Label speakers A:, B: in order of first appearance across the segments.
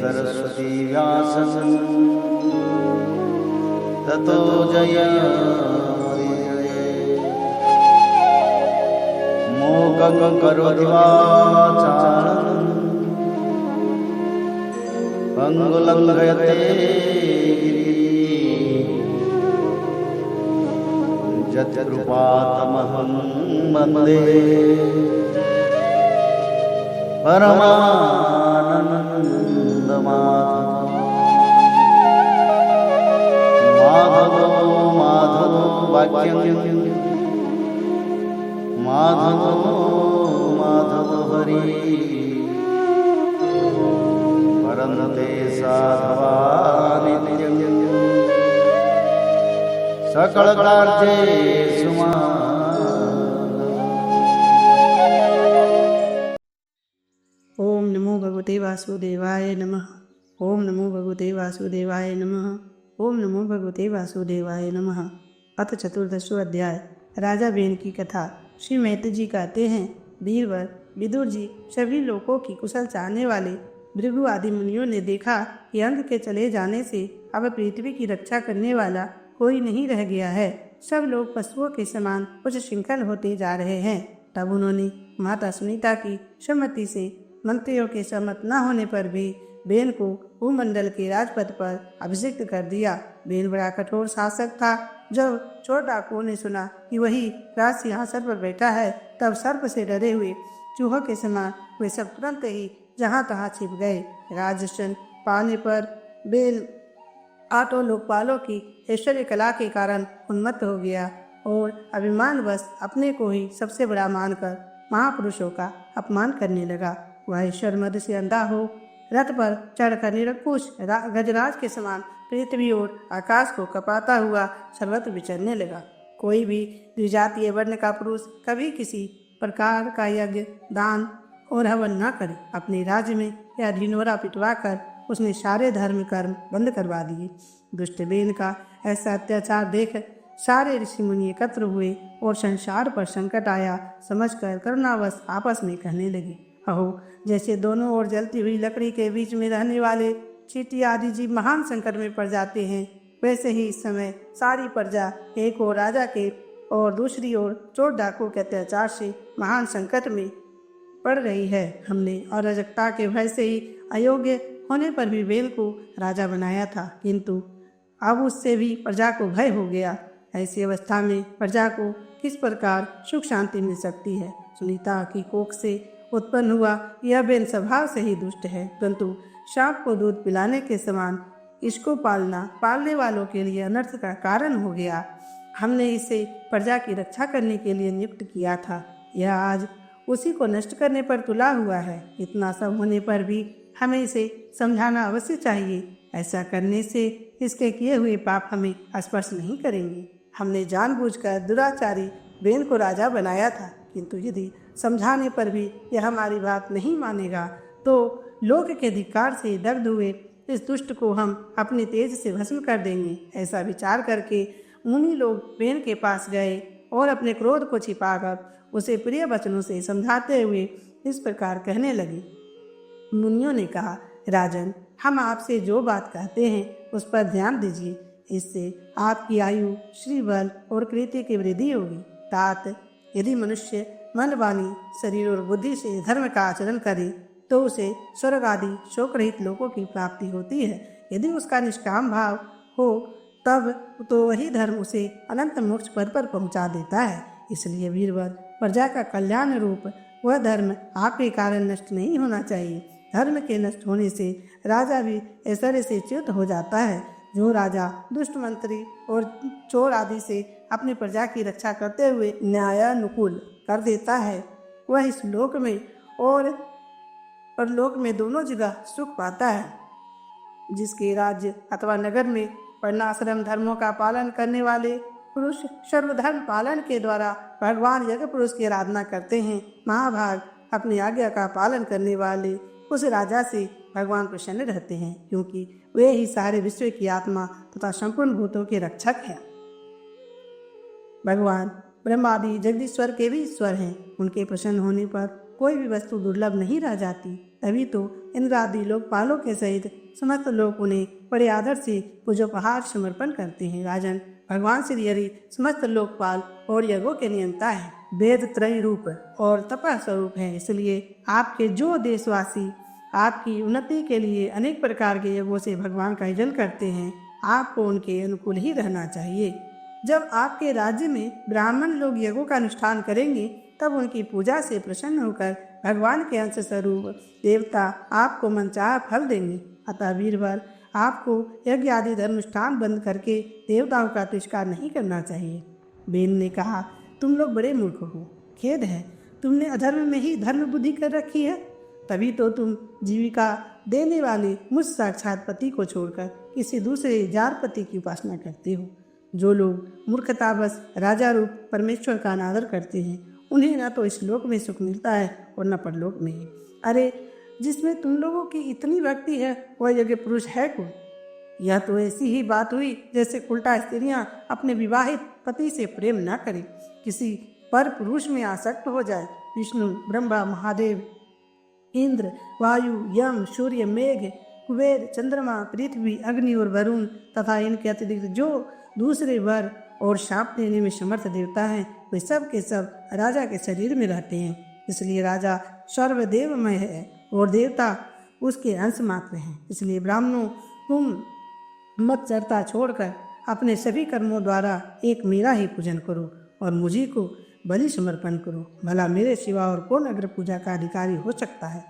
A: सरस्वती व्यासं ततो जयमुदीरये। मूकं करोति वाचालं पंगुलंघयते यत्कृपातमहं वन्दे परमानन्दमाधवो माधवो वाक्यं माधवो हरि परन्ते साधवा नित्यं सकलकार्येषु
B: ओम नमो भगवते वासुदेवाय नमः। ओम नमो भगवते वासुदेवाय नमः। ओम नमो भगवते वासुदेवाय नमः। अथ चतुर्दशो अध्याय। राजा बेन की कथा। श्री मैत्र जी कहते हैं, वीरवर विदुर जी, सभी लोगों की कुशल चाहने वाले भृगु आदि मुनियों ने देखा कि अंध के चले जाने से अब पृथ्वी की रक्षा करने वाला कोई नहीं रह गया है। सब लोग पशुओं के समान कुछ श्रृंखल होते जा रहे हैं। तब उन्होंने माता सुनीता की सम्मति से मंत्रियों के सहमत न होने पर भी बेन को भूमंडल के राजपद पर अभिषिक्त कर दिया। बेन बड़ा कठोर शासक था। जब चोर डाकुओं ने सुना कि वही राज सिंहासन पर बैठा है, तब सर्प से डरे हुए चूहों के समान वे सब तुरंत ही जहाँ तहाँ छिप गए। राजशन पाने पर बेन आठों लोकपालों की ऐश्वर्य कला के कारण उन्मत्त हो गया और अभिमानवश अपने को ही सबसे बड़ा मानकर महापुरुषों का अपमान करने लगा। वह ईश्वर मद से अंधा हो रथ पर चढ़कर निरंकुश गजराज के समान पृथ्वी और आकाश को कपाता हुआ सर्वत्र विचरने लगा। कोई भी द्विजातीय वर्ण का पुरुष कभी किसी प्रकार का यज्ञ, दान और हवन न करे। अपने राज्य में यह ढिंढोरा पिटवा कर उसने सारे धर्म कर्म बंद करवा दिए। दुष्ट बेन का ऐसा अत्याचार देख सारे ऋषि मुनि एकत्र हुए और संसार पर संकट आया समझकर करुणावश आपस में कहने लगे, अहो, जैसे दोनों ओर जलती हुई लकड़ी के बीच में रहने वाले चींटी आदि जीव महान संकट में पड़ जाते हैं, वैसे ही इस समय सारी प्रजा एक ओर राजा के और दूसरी ओर चोर डाकुओं के अत्याचार से महान संकट में पड़ रही है। हमने अराजकता के भय से ही अयोग्य होने पर भी बेन को राजा बनाया था, किंतु अब उससे भी प्रजा को भय हो गया। ऐसी अवस्था में प्रजा को किस प्रकार सुख शांति मिल सकती है। सुनीता की कोख से उत्पन्न हुआ यह बेन स्वभाव से ही दुष्ट है, परंतु सांप को दूध पिलाने के समान इसको पालने वालों के लिए अनर्थ का कारण हो गया। हमने इसे प्रजा की रक्षा करने के लिए नियुक्त किया था। यह आज उसी को नष्ट करने पर तुला हुआ है। इतना सब होने पर भी हमें इसे समझाना अवश्य चाहिए। ऐसा करने से इसके किए हुए पाप हमें स्पर्श नहीं करेंगे। हमने जानबूझकर दुराचारी बेन को राजा बनाया था, किंतु यदि समझाने पर भी यह हमारी बात नहीं मानेगा तो लोक के धिक्कार से दग्ध हुए इस दुष्ट को हम अपने तेज से भस्म कर देंगे। ऐसा विचार करके मुनि लोग बेन के पास गए और अपने क्रोध को छिपाकर उसे प्रिय वचनों से समझाते हुए इस प्रकार कहने लगे। मुनियों ने कहा, राजन, हम आपसे जो बात कहते हैं उस पर ध्यान दीजिए। इससे आपकी आयु, श्रीबल और कीर्ति की वृद्धि होगी। तात, यदि मनुष्य मन, वाणी, शरीर और बुद्धि से धर्म का आचरण करे तो उसे स्वर्ग आदि शोक रहित लोगों की प्राप्ति होती है। यदि उसका निष्काम भाव हो तब तो वही धर्म उसे अनंत मोक्ष पद पर पहुंचा देता है। इसलिए वीरवर, प्रजा का कल्याण रूप वह धर्म आपके कारण नष्ट नहीं होना चाहिए। धर्म के नष्ट होने से राजा भी ऐश्वर्य से च्युत हो जाता है। जो राजा दुष्ट मंत्री और चोर आदि से अपनी प्रजा की रक्षा करते हुए न्यायानुकूल कर देता है, वह इस लोक में और परलोक में दोनों जगह सुख पाता है। जिसके राज्य अथवा नगर में वर्णाश्रम धर्मों का पालन करने वाले पुरुष सर्वधर्म पालन के द्वारा भगवान यज्ञ पुरुष की आराधना करते हैं, महाभाग अपनी आज्ञा का पालन करने वाले उस राजा से भगवान प्रसन्न रहते हैं, क्योंकि वे ही सारे विश्व की आत्मा तथा संपूर्ण भूतों के रक्षक हैं। भगवान ब्रह्मादि जगदीश्वर के भी ईश्वर हैं। उनके प्रसन्न होने पर कोई भी वस्तु दुर्लभ नहीं रह जाती। तभी तो इंद्र आदि लोकपालों के सहित समस्त लोग उन्हें बड़े आदर से पूजोपहार समर्पण करते हैं। राजन, भगवान श्री हरि समस्त लोकपाल और यज्ञों के नियंता है, वेद त्रय रूप और तपः स्वरूप है। इसलिए आपके जो देशवासी आपकी उन्नति के लिए अनेक प्रकार के यज्ञों से भगवान का यजन करते हैं, आपको उनके अनुकूल ही रहना चाहिए। जब आपके राज्य में ब्राह्मण लोग यज्ञों का अनुष्ठान करेंगे, तब उनकी पूजा से प्रसन्न होकर भगवान के अंश स्वरूप देवता आपको मनचाहा फल देंगे। अतः वीरवर, आपको यज्ञ आदि धर्मानुष्ठान बंद करके देवताओं का तिरस्कार नहीं करना चाहिए। बेन ने कहा, तुम लोग बड़े मूर्ख हो, खेद है, तुमने अधर्म में ही धर्म बुद्धि कर रखी है। तभी तो तुम जीविका देने वाले मुझ साक्षात पति को छोड़कर किसी दूसरे जार पति की उपासना करते हो। जो लोग मूर्खतावश राजा रूप परमेश्वर का अनादर करते हैं, उन्हें न तो इस लोक में सुख मिलता है और न परलोक में। अरे, जिसमें तुम लोगों की इतनी भक्ति है, वह यज्ञ पुरुष है कौन? यह तो ऐसी ही बात हुई जैसे उल्टा स्त्रियां अपने विवाहित पति से प्रेम न करें, किसी पर पुरुष में आसक्त हो जाए। विष्णु, ब्रह्मा, महादेव, इंद्र, वायु, यम, सूर्य, मेघ, कुबेर, चंद्रमा, पृथ्वी, अग्नि और वरुण तथा इनके अतिरिक्त जो दूसरे वर और शाप देने में समर्थ देवता हैं, वे सब के सब राजा के शरीर में रहते हैं। इसलिए राजा सर्वदेवमय है और देवता उसके अंश मात्र हैं। इसलिए ब्राह्मणों, तुम मत चर्चा छोड़कर अपने सभी कर्मों द्वारा एक मेरा ही पूजन करो और मुझी को बलि समर्पण करो। भला मेरे सिवा और कौन अग्र पूजा का अधिकारी हो सकता है?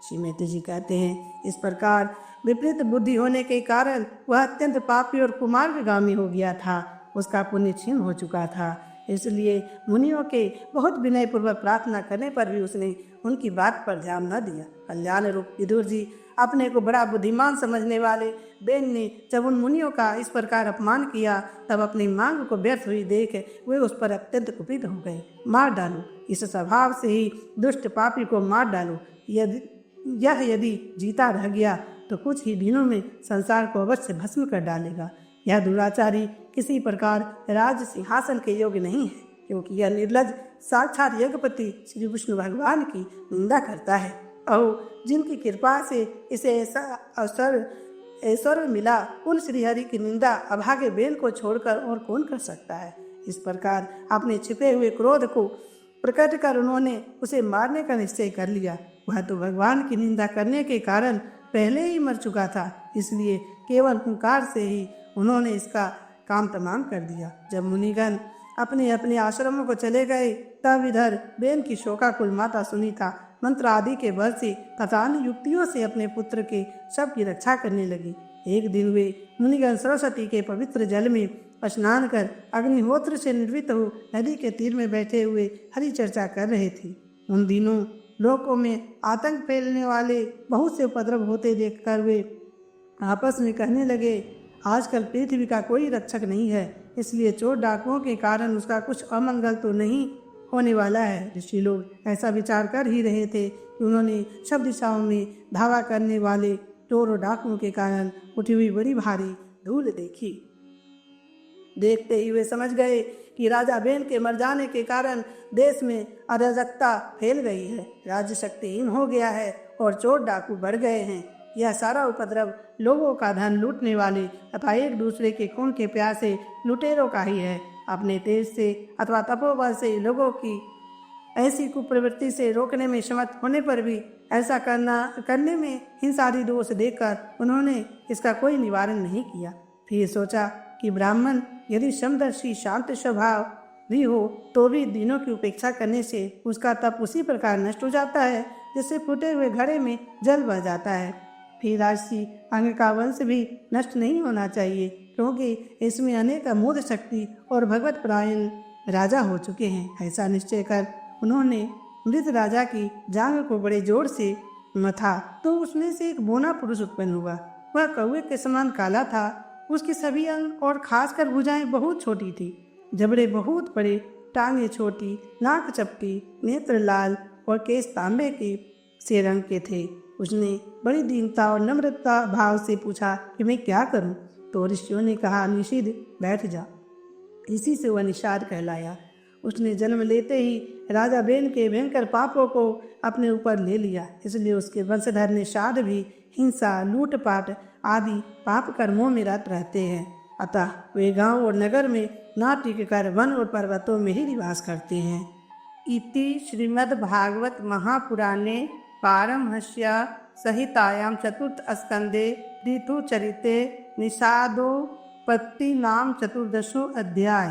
B: श्री मैत्री जी कहते हैं, इस प्रकार विपरीत बुद्धि होने के कारण वह अत्यंत पापी और कुमार्गामी हो गया था। उसका पुण्य क्षीण हो चुका था। इसलिए मुनियों के बहुत विनयपूर्वक प्रार्थना करने पर भी उसने उनकी बात पर ध्यान न दिया। कल्याण रूप विदुर जी, अपने को बड़ा बुद्धिमान समझने वाले बेन ने जब उन मुनियों का इस प्रकार अपमान किया, तब अपनी मांग को व्यर्थ हुई देख वे उस पर अत्यंत कुपित हो गए। मार डालो, इस स्वभाव से ही दुष्ट पापी को मार डालो। यदि जीता रह गया तो कुछ ही दिनों में संसार को अवश्य भस्म कर डालेगा। यह दुराचारी किसी प्रकार राज सिंहासन के योग्य नहीं है, क्योंकि यह निर्लज साक्षात यज्ञपति श्री विष्णु भगवान की निंदा करता है। और जिनकी कृपा से इसे ऐसा ऐश्वर्य मिला, उन श्रीहरि की निंदा अभागे बेन को छोड़कर और कौन कर सकता है? इस प्रकार अपने छिपे हुए क्रोध को प्रकट कर उन्होंने उसे मारने का निश्चय कर लिया। वह तो भगवान की निंदा करने के कारण पहले ही मर चुका था, इसलिए केवल हुंकार से ही उन्होंने इसका काम तमाम कर दिया। जब मुनिगण अपने अपने आश्रमों को चले गए, तब इधर बेन की शोकाकुल माता सुनीता मंत्र आदि के बल से तथा अन्य युक्तियों से अपने पुत्र के शव की रक्षा करने लगी। एक दिन वे मुनिगण सरस्वती के पवित्र जल में स्नान कर अग्निहोत्र से निर्वृत्त हो नदी के तीर में बैठे हुए हरि चर्चा कर रहे थे। उन दिनों लोकों में आतंक फैलने वाले बहुत से उपद्रव होते देखकर वे आपस में कहने लगे, आजकल पृथ्वी का कोई रक्षक नहीं है, इसलिए चोर डाकुओं के कारण उसका कुछ अमंगल तो नहीं होने वाला है। ऋषि लोग ऐसा विचार कर ही रहे थे कि उन्होंने सब दिशाओं में धावा करने वाले चोर और डाकुओं के कारण उठी हुई बड़ी भारी धूल देखी। देखते ही वे समझ गए कि राजा बेन के मर जाने के कारण देश में अराजकता फैल गई है, राज्य शक्तिहीन हो गया है और चोर डाकू बढ़ गए हैं। यह सारा उपद्रव लोगों का धन लूटने वाले तथा एक दूसरे के खून के प्यासे लुटेरों का ही है। अपने तेज से अथवा तपोबल से लोगों की ऐसी कुप्रवृत्ति से रोकने में समर्थ होने पर भी ऐसा करने में हिंसादी दोष देखकर उन्होंने इसका कोई निवारण नहीं किया। फिर सोचा कि ब्राह्मण यदि समदर्शी शांत स्वभाव भी हो तो भी दिनों की उपेक्षा करने से उसका तप उसी प्रकार नष्ट हो जाता है जैसे फूटे हुए घड़े में जल बह जाता है। फिर राजसी अंग का वंश भी नष्ट नहीं होना चाहिए, क्योंकि इसमें अनेक अमोघ शक्ति और भगवत परायण राजा हो चुके हैं। ऐसा निश्चय कर उन्होंने मृत राजा की जांघ को बड़े जोर से मथा तो उसमें से एक बोना पुरुष उत्पन्न हुआ। वह कौवे के समान काला था। उसके सभी अंग और खासकर भुजाएं बहुत छोटी थी, जबड़े बहुत बड़े, टांगे छोटी, नाक चपटी, नेत्र लाल और केस तांबे के से रंग के थे। उसने बड़ी दीनता और नम्रता भाव से पूछा कि मैं क्या करूं? तो ऋषियों ने कहा, निषिद्ध बैठ जा। इसी से वह निषाद कहलाया। उसने जन्म लेते ही राजा बेन के भयंकर पापों को अपने ऊपर ले लिया, इसलिए उसके वंशधर निषाद भी हिंसा, लूटपाट आदि पाप कर्मों में रत रहते हैं। अतः वे गांव और नगर में न टिककर वन और पर्वतों में ही निवास करते हैं। इति श्रीमद्भागवत महापुराणे पारमहंस्या संहितायां चतुर्थ स्कंदे ऋतुचरिते निषादोपत्ति नाम चतुर्दशो अध्याय।